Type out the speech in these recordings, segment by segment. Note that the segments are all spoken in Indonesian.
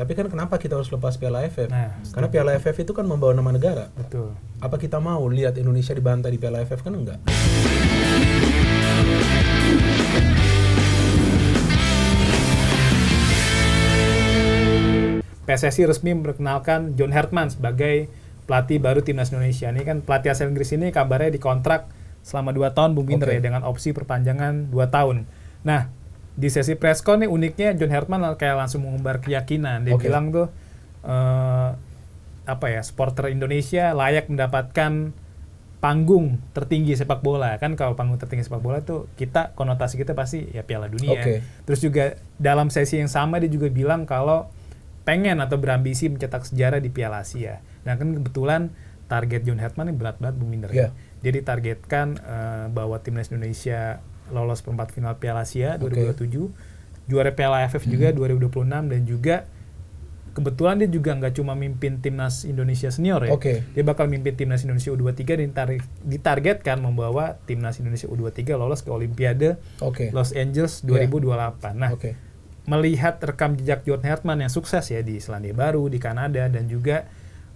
Tapi kan kenapa kita harus lepas Piala AFF? Nah, Karena Piala AFF itu kan membawa nama negara. betul. Apa kita mau lihat Indonesia dibantai di Piala AFF? Kan enggak. PSSI resmi memperkenalkan John Hartman sebagai pelatih baru Timnas Indonesia. Ini kan pelatih asal Inggris ini kabarnya dikontrak selama 2 tahun Bung Binder ya, dengan opsi perpanjangan 2 tahun. Nah, di sesi preskon nih uniknya John Hartman kayak langsung mengumbar keyakinan. Dia bilang tuh supporter Indonesia layak mendapatkan panggung tertinggi sepak bola. Kan kalau panggung tertinggi sepak bola tuh konotasi kita pasti ya Piala Dunia. Terus juga dalam sesi yang sama dia juga bilang kalau pengen atau berambisi mencetak sejarah di Piala Asia. Nah kan kebetulan target John Hartman ini berat banget Bung Binder. Dia ditargetkan bahwa Timnas Indonesia lolos perempat final Piala Asia 2027, juara Piala AFF juga 2026, dan juga kebetulan dia juga nggak cuma mimpin Timnas Indonesia senior ya. Dia bakal mimpin Timnas Indonesia U23 dan ditargetkan membawa Timnas Indonesia U23 lolos ke Olimpiade Los Angeles 2028. Nah, melihat rekam jejak John Hartman yang sukses ya di Selandia Baru, di Kanada, dan juga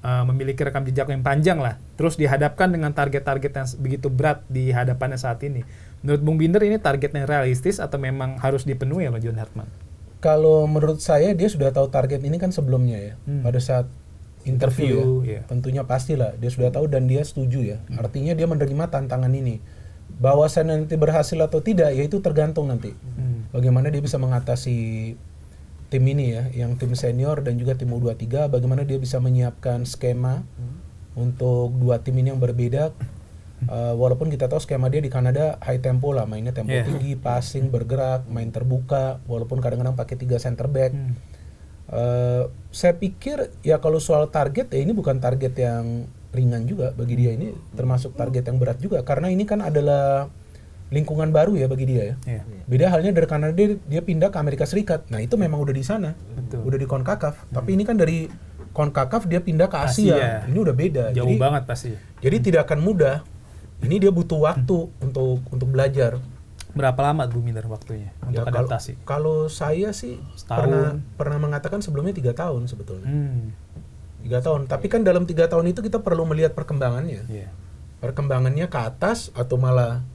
memiliki rekam jejak yang panjang lah. Terus dihadapkan dengan target-target yang begitu berat di hadapannya saat ini. Menurut Bung Binder ini targetnya realistis atau memang harus dipenuhi oleh John Hartman? Kalau menurut saya dia sudah tahu target ini kan sebelumnya ya. Pada saat interview ya. Tentunya pastilah dia sudah tahu dan dia setuju ya. Artinya dia menerima tantangan ini. Bahwa saya nanti berhasil atau tidak ya itu tergantung nanti. Bagaimana dia bisa mengatasi tim ini ya, yang tim senior dan juga tim U23, bagaimana dia bisa menyiapkan skema untuk dua tim ini yang berbeda. Walaupun kita tahu skema dia di Kanada high tempo lah, mainnya tempo tinggi, passing, bergerak, main terbuka, walaupun kadang-kadang pakai 3 center back. Saya pikir ya kalau soal target ya ini bukan target yang ringan juga bagi dia, ini termasuk target yang berat juga karena ini kan adalah lingkungan baru ya bagi dia ya. Beda halnya dari Kanada dia pindah ke Amerika Serikat. Nah, itu memang udah di sana. Udah di CONCACAF. Tapi ini kan dari CONCACAF dia pindah ke Asia. Ini udah beda. Jauh banget pasti. Jadi tidak akan mudah. Ini dia butuh waktu untuk belajar. Berapa lama Bung Binder waktunya untuk adaptasi? Kalau saya sih pernah mengatakan sebelumnya 3 tahun sebetulnya. 3 tahun. Tapi kan dalam 3 tahun itu kita perlu melihat perkembangannya. Perkembangannya ke atas atau malah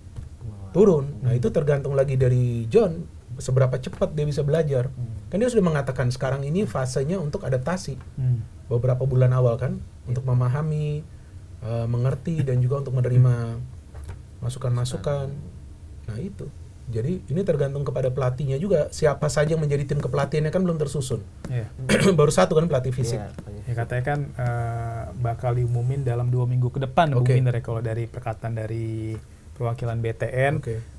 turun. Nah, itu tergantung lagi dari John seberapa cepat dia bisa belajar. Kan dia sudah mengatakan sekarang ini fasenya untuk adaptasi. Beberapa bulan awal kan untuk memahami, mengerti dan juga untuk menerima masukan-masukan. Nah, itu. Jadi ini tergantung kepada pelatihnya juga. Siapa saja yang menjadi tim kepelatihannya kan belum tersusun. Baru 1 kan pelatih fisik. Ya katanya kan bakal diumumin dalam 2 minggu ke depan Bung Binder ya, kalau dari perkataan dari perwakilan BTN.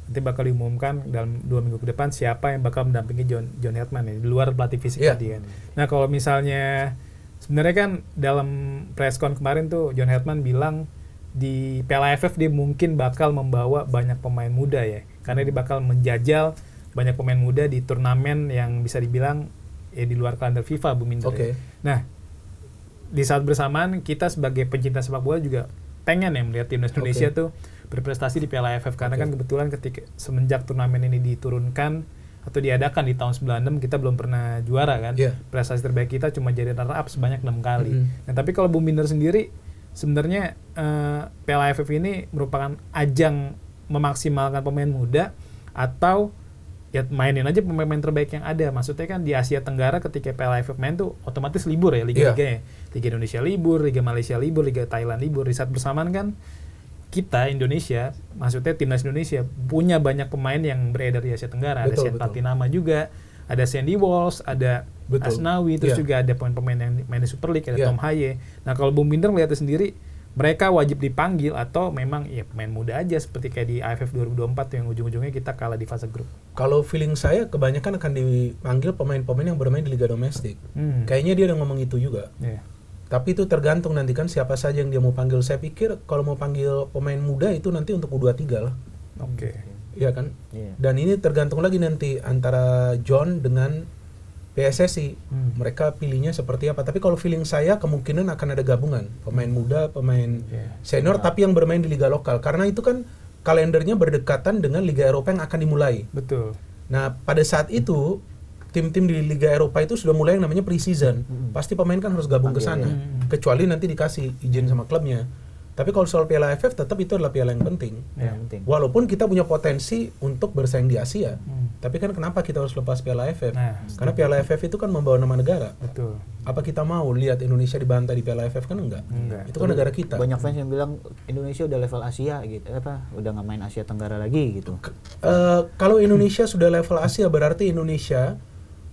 Nanti bakal diumumkan dalam 2 minggu ke depan siapa yang bakal mendampingi John Hartman ya, di luar pelatih fisik tadi kan. Nah, kalau misalnya sebenarnya kan dalam preskon kemarin tuh John Hartman bilang di Piala AFF dia mungkin bakal membawa banyak pemain muda ya, karena dia bakal menjajal banyak pemain muda di turnamen yang bisa dibilang ya di luar kalender FIFA Bung Binder. Nah, di saat bersamaan kita sebagai pencinta sepak bola juga pengen ya melihat timnas Indonesia tuh berprestasi di Piala AFF karena kan kebetulan ketika semenjak turnamen ini diturunkan atau diadakan di tahun 96 kita belum pernah juara kan. Prestasi terbaik kita cuma jadi runner up sebanyak 6 kali. Nah, tapi kalau Bung Binder sendiri sebenarnya Piala AFF ini merupakan ajang memaksimalkan pemain muda atau ya mainin aja pemain terbaik yang ada. Maksudnya kan di Asia Tenggara ketika Piala AFF main tuh otomatis libur ya liga-liganya. Liga Indonesia libur, Liga Malaysia libur, Liga Thailand libur. Di saat bersamaan kan kita Indonesia, maksudnya timnas Indonesia punya banyak pemain yang beredar di Asia Tenggara. Ada Sean Patinama juga, ada Sandy Walsh, ada Asnawi, terus juga ada pemain-pemain yang main di Super League, ada Tom Haye. Nah, kalau Bung Binder melihatnya sendiri, mereka wajib dipanggil atau memang ya pemain muda aja seperti kayak di AFF 2024 yang ujung-ujungnya kita kalah di fase grup. Kalau feeling saya kebanyakan akan dipanggil pemain-pemain yang bermain di liga domestik. Kayaknya dia udah ngomong itu juga. Tapi itu tergantung nanti kan siapa saja yang dia mau panggil. Saya pikir kalau mau panggil pemain muda itu nanti untuk U23 lah. Iya kan? Dan ini tergantung lagi nanti antara John dengan PSSI. Mereka pilihnya seperti apa. Tapi kalau feeling saya kemungkinan akan ada gabungan. Pemain muda, pemain senior tapi yang bermain di liga lokal. Karena itu kan kalendernya berdekatan dengan Liga Eropa yang akan dimulai. Betul. Nah, pada saat itu tim-tim di Liga Eropa itu sudah mulai yang namanya pre-season. Pasti pemain kan harus gabung ke sana. Kecuali nanti dikasih izin sama klubnya. Tapi kalau soal Piala AFF tetap itu adalah piala yang penting. Walaupun kita punya potensi untuk bersaing di Asia. Tapi kan kenapa kita harus lepas Piala AFF? Karena Piala AFF itu kan membawa nama negara. Betul. Apa kita mau lihat Indonesia dibantai di Piala AFF? Kan enggak. Itu kan negara kita. Banyak fans yang bilang Indonesia udah level Asia gitu. Udah nggak main Asia Tenggara lagi gitu. Kalau Indonesia sudah level Asia berarti Indonesia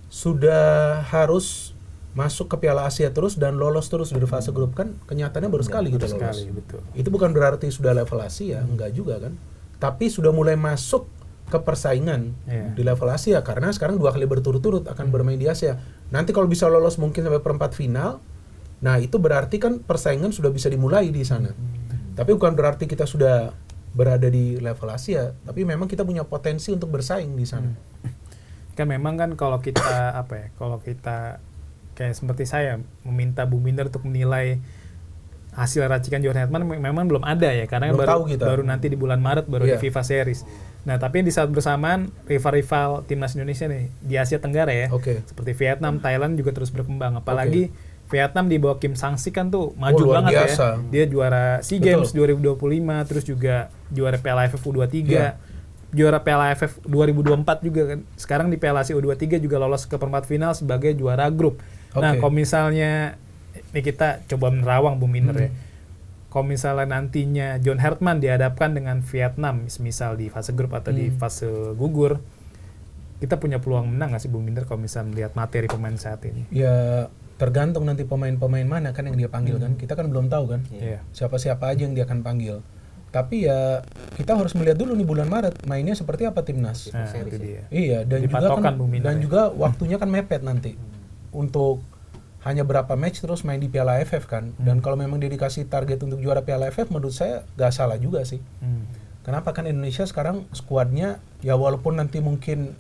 sudah harus masuk ke Piala Asia terus dan lolos terus dari fase grup, kan kenyataannya baru sekali kita lolos. Betul. Itu bukan berarti sudah level Asia, enggak juga kan. Tapi sudah mulai masuk ke persaingan di level Asia karena sekarang 2 kali berturut-turut akan bermain di Asia. Nanti kalau bisa lolos mungkin sampai perempat final, nah itu berarti kan persaingan sudah bisa dimulai di sana. Tapi bukan berarti kita sudah berada di level Asia, tapi memang kita punya potensi untuk bersaing di sana. Kan memang kan kalau kita kalau kita kayak seperti saya meminta Bung Binder untuk menilai hasil racikan John Herdman memang belum ada ya, karena baru nanti di bulan Maret baru di FIFA Series. Nah, tapi di saat bersamaan rival-rival timnas Indonesia nih di Asia Tenggara ya, seperti Vietnam, Thailand juga terus berkembang. Apalagi Vietnam di bawah Kim Sang-sik kan tuh maju banget biasa. Ya. Dia juara SEA Games 2025, terus juga juara Piala AFF U23. Juara Piala AFF 2024 juga kan. Sekarang di Piala Asia U23 juga lolos ke perempat final sebagai juara grup. Nah, kalau misalnya ini kita coba menerawang Bung Binder ya. Kalau misalnya nantinya John Herdman dihadapkan dengan Vietnam, misal di fase grup atau di fase gugur, kita punya peluang menang nggak sih Bung Binder kalau misalnya melihat materi pemain saat ini? Ya tergantung nanti pemain-pemain mana kan yang dia panggil kan. Kita kan belum tahu kan siapa-siapa aja yang dia akan panggil. Tapi ya kita harus melihat dulu nih bulan Maret mainnya seperti apa timnas. Iya, dan juga waktunya kan mepet nanti untuk hanya berapa match terus main di Piala AFF kan. Dan kalau memang dia dikasih target untuk juara Piala AFF, menurut saya gak salah juga sih. Kenapa kan Indonesia sekarang skuadnya ya walaupun nanti mungkin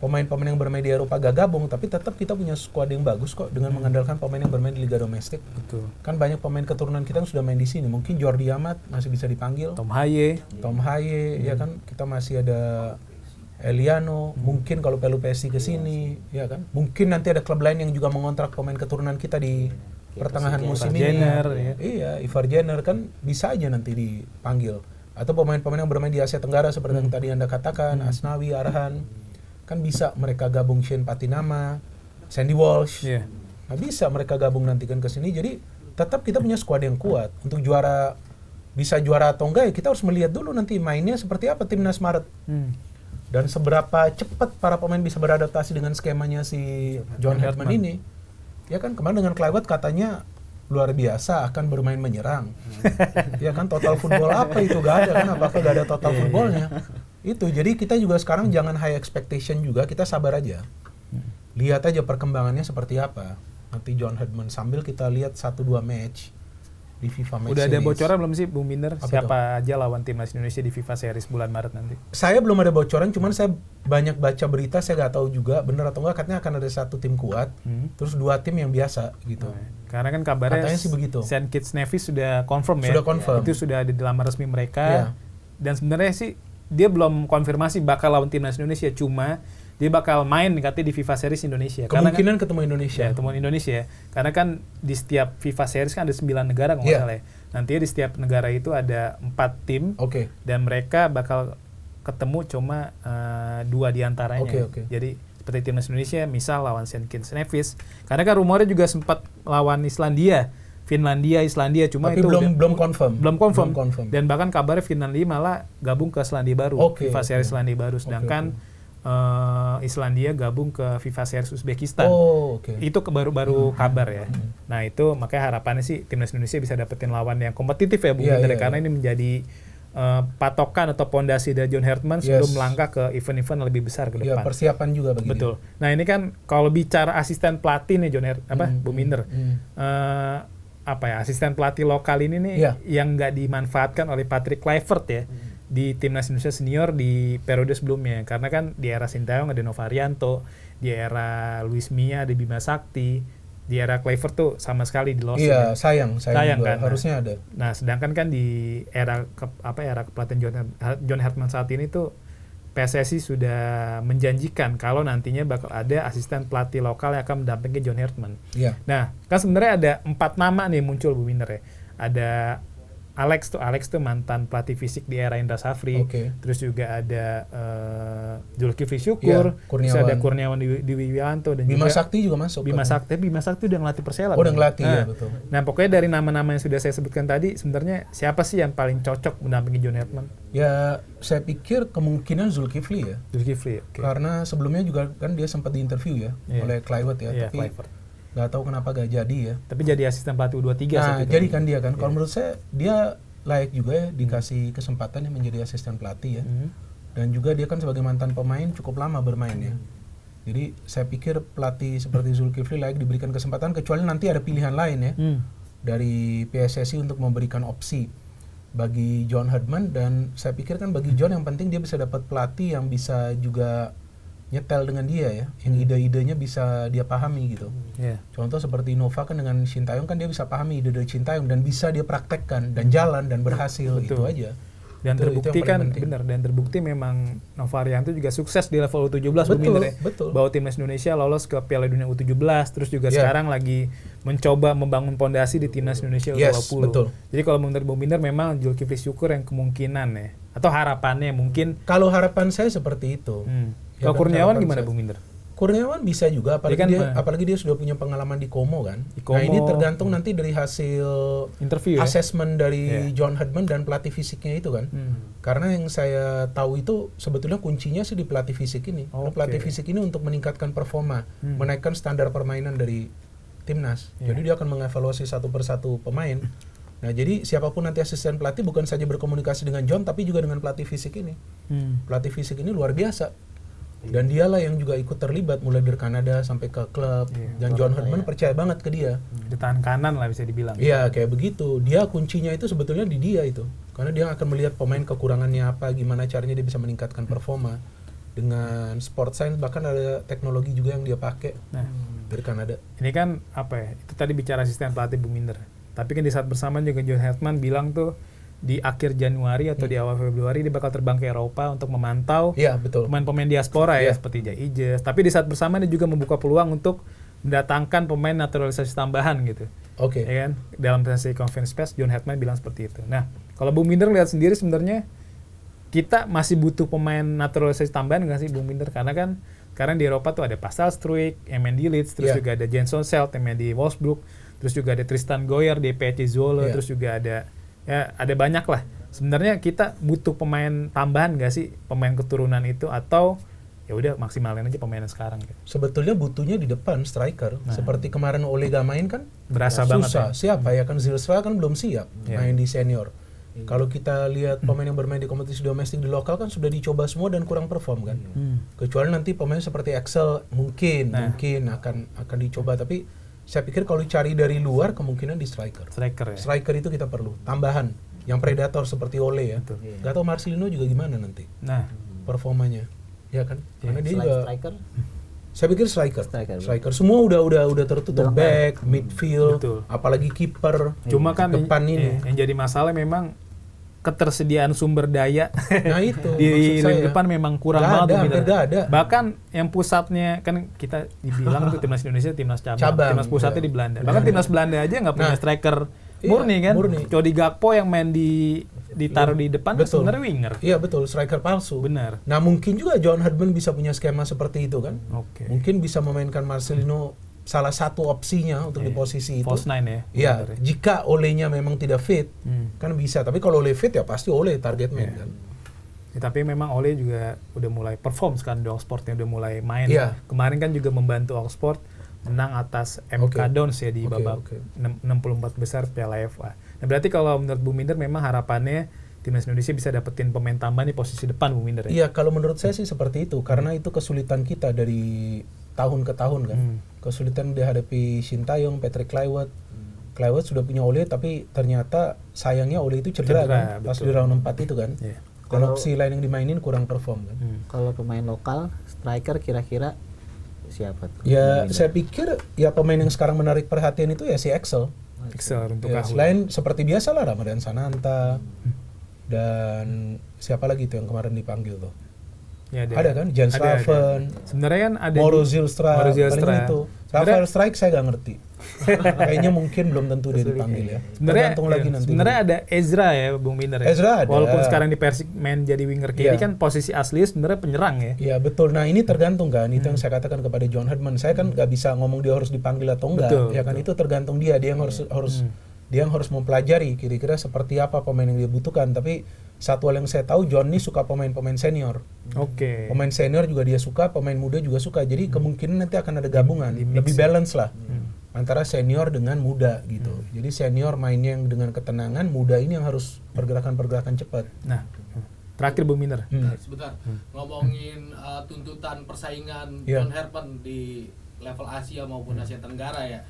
pemain-pemain yang bermain di Eropa gak gabung, tapi tetap kita punya skuad yang bagus kok dengan mengandalkan pemain yang bermain di Liga Domestik. Betul. Kan banyak pemain keturunan kita yang sudah main di sini. Mungkin Jordi Amat masih bisa dipanggil. Tom Haye, ya kan. Kita masih ada Eliano, mungkin kalau Pelu PSI ke sini, ya kan. Mungkin nanti ada klub lain yang juga mengontrak pemain keturunan kita di pertengahan musim ini. Iya, Ivar Jenner kan bisa aja nanti dipanggil. Atau pemain-pemain yang bermain di Asia Tenggara seperti yang tadi Anda katakan, Asnawi, Arhan. Kan bisa mereka gabung, Shane Patinama, Sandy Walsh. Nah, bisa mereka gabung nanti kan ke sini. Jadi tetap kita punya skuad yang kuat untuk juara. Bisa juara atau enggak ya kita harus melihat dulu nanti mainnya seperti apa timnas Maret. Dan seberapa cepat para pemain bisa beradaptasi dengan skemanya si John Herdman ini. Ya kan kemarin dengan Kluivert katanya luar biasa akan bermain menyerang. Ya kan total football apa itu gak ada kan, apakah gak ada total footballnya. Itu jadi kita juga sekarang jangan high expectation juga, kita sabar aja. Lihat aja perkembangannya seperti apa. Nanti John Herdman sambil kita lihat 1-2 match di FIFA Match Udah Series. ada bocoran belum sih Bung Binder siapa aja lawan timnas Indonesia di FIFA Series bulan Maret nanti? Saya belum ada bocoran, cuman saya banyak baca berita, saya nggak tahu juga benar atau enggak, katanya akan ada 1 tim kuat, terus 2 tim yang biasa gitu. Karena kan kabarnya katanya sih begitu. St. Kitts Nevis sudah confirm ya. Sudah confirm. Itu sudah ada di laman resmi mereka. Dan sebenarnya sih dia belum konfirmasi bakal lawan timnas Indonesia, cuma dia bakal main katanya di FIFA Series Indonesia. Kemungkinan ketemu Indonesia. Ya, ketemu Indonesia. Karena kan di setiap FIFA Series kan ada 9 negara kalau nggak salah ya. Nantinya di setiap negara itu ada 4 tim. Dan mereka bakal ketemu cuma 2 diantaranya. Jadi seperti timnas Indonesia misal lawan St. Kitts Nevis. Karena kan rumornya juga sempat lawan Islandia. Finlandia, Islandia, cuma tapi itu belum confirm. Belum confirm. Dan bahkan kabarnya Finlandia malah gabung ke Selandia Baru, FIFA Series Selandia Baru. Sedangkan Islandia gabung ke FIFA Series Uzbekistan. Itu baru kabar ya. Nah itu makanya harapannya sih timnas Indonesia bisa dapetin lawan yang kompetitif ya Bung Binder, karena ini menjadi patokan atau pondasi dari John Herdman sebelum melangkah ke event-event yang lebih besar ke depan. Persiapan juga begini. Betul. Nah ini kan kalau bicara asisten pelatih nih Bung Binder. Asisten pelatih lokal ini nih yang nggak dimanfaatkan oleh Patrick Kluivert ya di timnas Indonesia senior di periode sebelumnya, karena kan di era Sintayong ada Novarianto, di era Luis Mia ada Bima Sakti, di era Kluivert tuh sama sekali di loss. Sayang juga, kan harusnya ada. Nah sedangkan kan di era kepelatihan John Herdman saat ini tuh PSSI sudah menjanjikan kalau nantinya bakal ada asisten pelatih lokal yang akan mendampingi John Herdman. Iya. Nah, kan sebenarnya ada 4 nama nih muncul Bu Minder ya. Ada Alex tuh mantan pelatih fisik di era Indra Safri. Terus juga ada Zulkifli Syukur, terus ada Kurniawan Dwi Wijanto dan Bima juga Sakti juga masuk. Bima Sakti udah ngelatih Persela. Udah ngelatih ya, betul. Nah, pokoknya dari nama-nama yang sudah saya sebutkan tadi, sebenarnya siapa sih yang paling cocok mendampingi John Herdman? Ya, saya pikir kemungkinan Zulkifli ya. Zulkifli, Karena sebelumnya juga kan dia sempat diinterview ya oleh Kluivert ya, tapi nggak tahu kenapa gak jadi ya. Tapi jadi asisten pelatih U23. Nah, jadi kan dia kan. Kalau menurut saya dia layak juga ya dikasih kesempatan ya menjadi asisten pelatih ya. Dan juga dia kan sebagai mantan pemain cukup lama bermain ya. Jadi saya pikir pelatih seperti Zulkifli layak diberikan kesempatan, kecuali nanti ada pilihan lain ya dari PSSI untuk memberikan opsi bagi John Herdman. Dan saya pikir kan bagi John yang penting dia bisa dapat pelatih yang bisa juga nyetel dengan dia ya, yang ide-idenya bisa dia pahami gitu. Contoh seperti Nova kan dengan Sintayong kan dia bisa pahami ide-ide Sintayong dan bisa dia praktekkan dan jalan dan berhasil. Itu aja. Dan terbukti kan benar, dan terbukti memang Nova Arianto juga sukses di level U17 betul. Bawa timnas Indonesia lolos ke Piala Dunia U17, terus juga sekarang lagi mencoba membangun pondasi di timnas Indonesia U20. Betul. Jadi kalau menurut Bung Binder memang Zulkifli Syukur yang kemungkinan ya, atau harapannya mungkin. Kalau harapan saya seperti itu. Kalau Kurniawan gimana Bung Binder? Kurniawan bisa juga, apalagi dia sudah punya pengalaman di Como kan. Nah ini tergantung nanti dari hasil interview assessment dari John Herdman dan pelatih fisiknya itu kan. Karena yang saya tahu itu sebetulnya kuncinya sih di pelatih fisik ini. Pelatih fisik ini untuk meningkatkan performa, menaikkan standar permainan dari timnas. Jadi dia akan mengevaluasi satu persatu pemain. Nah jadi siapapun nanti asisten pelatih bukan saja berkomunikasi dengan John, tapi juga dengan pelatih fisik ini. Pelatih fisik ini luar biasa. Dan dialah yang juga ikut terlibat mulai dari Kanada sampai ke klub. Dan John Herdman percaya banget ke dia. Di tangan kanan lah bisa dibilang. Iya kayak begitu. Dia kuncinya itu sebetulnya di dia itu. Karena dia akan melihat pemain kekurangannya apa, gimana caranya dia bisa meningkatkan performa. Dengan sport science, bahkan ada teknologi juga yang dia pakai dari Kanada. Ini kan apa ya, itu tadi bicara asisten pelatih Bung Minder. Tapi kan di saat bersamaan juga John Herdman bilang tuh di akhir Januari atau di awal Februari dia bakal terbang ke Eropa untuk memantau pemain-pemain diaspora ya seperti Jai Ijes. Tapi di saat bersamaan dia juga membuka peluang untuk mendatangkan pemain naturalisasi tambahan gitu. Ya kan? Dalam sesi conference press John Herdman bilang seperti itu. Nah, kalau Bung Binder lihat sendiri sebenarnya kita masih butuh pemain naturalisasi tambahan nggak sih Bung Binder? Karena kan sekarang di Eropa tuh ada Pascal Struijk yang main di Leeds, terus juga ada Jenson Selt yang main di Wolfsburg, terus juga ada Tristan Goyer di PC Zwolle, terus juga ada banyak lah. Sebenarnya kita butuh pemain tambahan nggak sih, pemain keturunan itu, atau ya udah maksimalin aja pemain sekarang gitu. Sebetulnya butuhnya di depan striker. Seperti kemarin Olega main kan berasa banget susah. Siapa ya kan Zilstra kan belum siap main di senior. Kalau kita lihat pemain yang bermain di kompetisi domestik di lokal kan sudah dicoba semua dan kurang perform kan. Kecuali nanti pemain seperti Axel mungkin akan dicoba, tapi saya pikir kalau dicari dari luar kemungkinan di striker. Striker itu kita perlu tambahan yang predator seperti Ole ya. Gak tahu Marcelino juga gimana nanti performanya, ya kan? Karena dia juga striker. Saya pikir striker. Semua udah tertutup, back, midfield, apalagi kiper. Cuma kan depan ini yang jadi masalah memang ketersediaan sumber daya. Nah itu di lini depan memang kurang banget. Ada. Bahkan yang pusatnya kan kita dibilang tuh timnas Indonesia timnas cabang. Timnas pusatnya di Belanda. Bahkan timnas Belanda aja nggak punya striker murni kan. Cody Gakpo yang main ditaruh di depan sebenarnya winger. Iya betul, striker palsu. Benar. Nah mungkin juga John Herdman bisa punya skema seperti itu kan. Mungkin bisa memainkan Marcelino salah satu opsinya untuk di posisi itu. False nine ya. Iya, jika Olenya memang tidak fit, kan bisa. Tapi kalau Ole fit ya pasti Ole target man kan. Ya, tapi memang Ole juga udah mulai perform sekarang di Oxford, udah mulai main. Kemarin kan juga membantu Oxford menang atas MK Dons ya di babak 64 besar Piala FA. Nah, berarti kalau menurut Bung Minder memang harapannya timnas Indonesia bisa dapetin pemain tambahan di posisi depan Bung Minder ya? Iya, kalau menurut saya sih seperti itu. Karena itu kesulitan kita dari tahun ke tahun kan. Kesulitan dihadapi Sintayong, Patrick Kluivert. Kluivert sudah punya Ole, tapi ternyata sayangnya Ole itu cedera kan, pas di round 4 itu kan. Dan opsi lain yang dimainin kurang perform kan. Kalau pemain lokal, striker kira-kira siapa tuh? Ya saya pikir ya pemain yang sekarang menarik perhatian itu ya si Axel untuk selain seperti biasa lah Ramadan Sananta dan siapa lagi tuh yang kemarin dipanggil tuh Ya, ada kan, Jens Slaven. Sebenarnya kan ada Mauro Zylstra. Paling itu. Rafael Strijk saya nggak ngerti. Kayaknya mungkin belum tentu dia dipanggil ya. Tergantung lagi nanti. Sebenarnya ada Ezra ya, Bung Binder ya. Ezra ada. Walaupun sekarang di Persik main jadi winger kiri kan posisi asli sebenarnya penyerang ya. Iya betul. Nah ini tergantung kan. Itu yang saya katakan kepada John Herdman. Saya kan nggak bisa ngomong dia harus dipanggil atau enggak. Ya kan itu tergantung dia. Dia yang harus mempelajari kira-kira seperti apa pemain yang dia butuhkan. Tapi satu hal yang saya tahu, John ini suka pemain-pemain senior. Pemain senior juga dia suka, pemain muda juga suka. Jadi kemungkinan nanti akan ada gabungan, lebih balance lah antara senior dengan muda gitu. Jadi senior mainnya yang dengan ketenangan, muda ini yang harus pergerakan-pergerakan cepat. Nah, terakhir Bung Binder. Sebentar, ngomongin tuntutan persaingan John Herdman di level Asia maupun Asia Tenggara ya.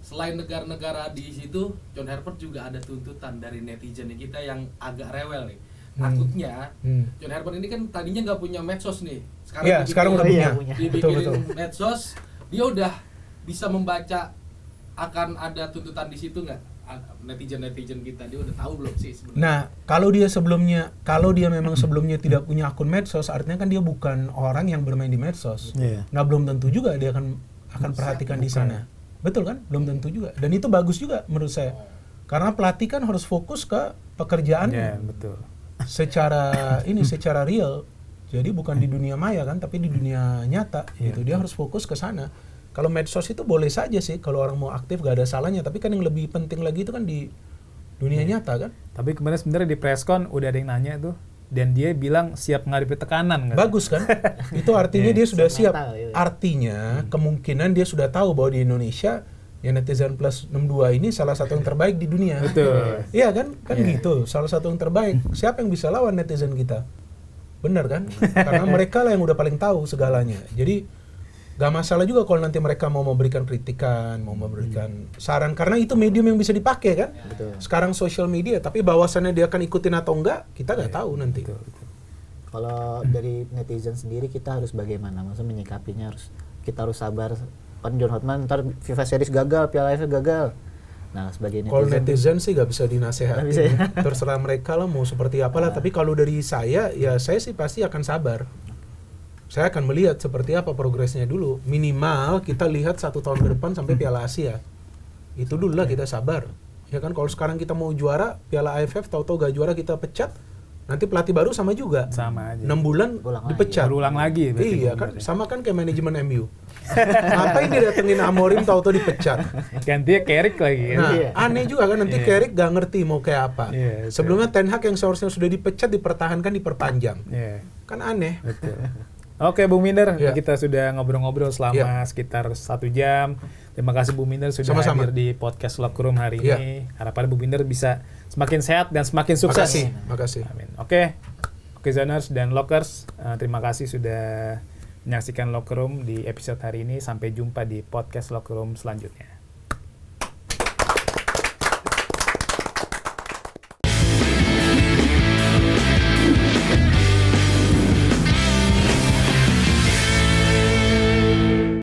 Selain negara-negara di situ, John Herdman juga ada tuntutan dari netizen kita yang agak rewel nih. Takutnya John Herdman ini kan tadinya nggak punya medsos nih. Sekarang udah punya. Dibikin medsos, dia udah bisa membaca akan ada tuntutan di situ nggak? Netizen kita dia udah tahu belum sih sebenarnya? Nah, kalau dia memang sebelumnya tidak punya akun medsos, artinya kan dia bukan orang yang bermain di medsos. Nah, belum tentu juga dia akan perhatikan di sana. Betul kan? Belum tentu juga. Dan itu bagus juga menurut saya. Karena pelatih kan harus fokus ke pekerjaannya. Betul. Secara real. Jadi bukan di dunia maya kan, tapi di dunia nyata gitu. Dia harus fokus ke sana. Kalau medsos itu boleh saja sih kalau orang mau aktif gak ada salahnya, tapi kan yang lebih penting lagi itu kan di dunia nyata kan. Tapi kemarin sebenarnya di preskon udah ada yang nanya tuh, dan dia bilang siap menghadapi tekanan. Bagus kan? Itu artinya dia sudah siap. Artinya kemungkinan dia sudah tahu bahwa di Indonesia ya Netizen Plus 62 ini salah satu yang terbaik di dunia. Betul. Iya kan? Gitu. Salah satu yang terbaik. Siapa yang bisa lawan netizen kita? Benar kan? Karena mereka lah yang udah paling tahu segalanya. Jadi gak masalah juga kalau nanti mereka mau memberikan kritikan, mau memberikan saran, karena itu medium yang bisa dipakai kan. Sekarang social media, tapi bahwasannya dia akan ikutin atau enggak, kita nggak tahu nanti. Kalau dari netizen sendiri kita harus bagaimana? Maksudnya menyikapinya kita harus sabar. Kan John Herdman ntar FIFA Series gagal, Piala AFF gagal. Nah, sebagai kalau netizen sih nggak bisa dinasehatin. Terserah mereka lah mau seperti apalah. Tapi kalau dari saya, ya saya sih pasti akan sabar. Saya akan melihat seperti apa progresnya dulu. Minimal kita lihat 1 tahun ke depan sampai Piala Asia. Itu dulu lah kita sabar. Ya kan kalau sekarang kita mau juara Piala AFF, tahu-tahu gak juara kita pecat. Nanti pelatih baru sama juga. Sama aja. 6 bulan dipecat. Berulang lagi. Iya kan, sama kan kayak manajemen MU. Ngapain dia datengin Amorim tahu-tahu dipecat. Gantinya Carrick lagi. Nah, aneh juga kan nanti Carrick gak ngerti mau kayak apa. Sebelumnya Ten Hag yang seharusnya sudah dipecat dipertahankan diperpanjang. Kan aneh. Betul. Oke Bung Binder, kita sudah ngobrol-ngobrol selama sekitar 1 jam. Terima kasih Bung Binder sudah hadir di podcast Locker Room hari ini. Harapan Bung Binder bisa semakin sehat dan semakin sukses. Makasih. Amin. Oke Zoners dan Lockers, terima kasih sudah menyaksikan Locker Room di episode hari ini. Sampai jumpa di podcast Locker Room selanjutnya.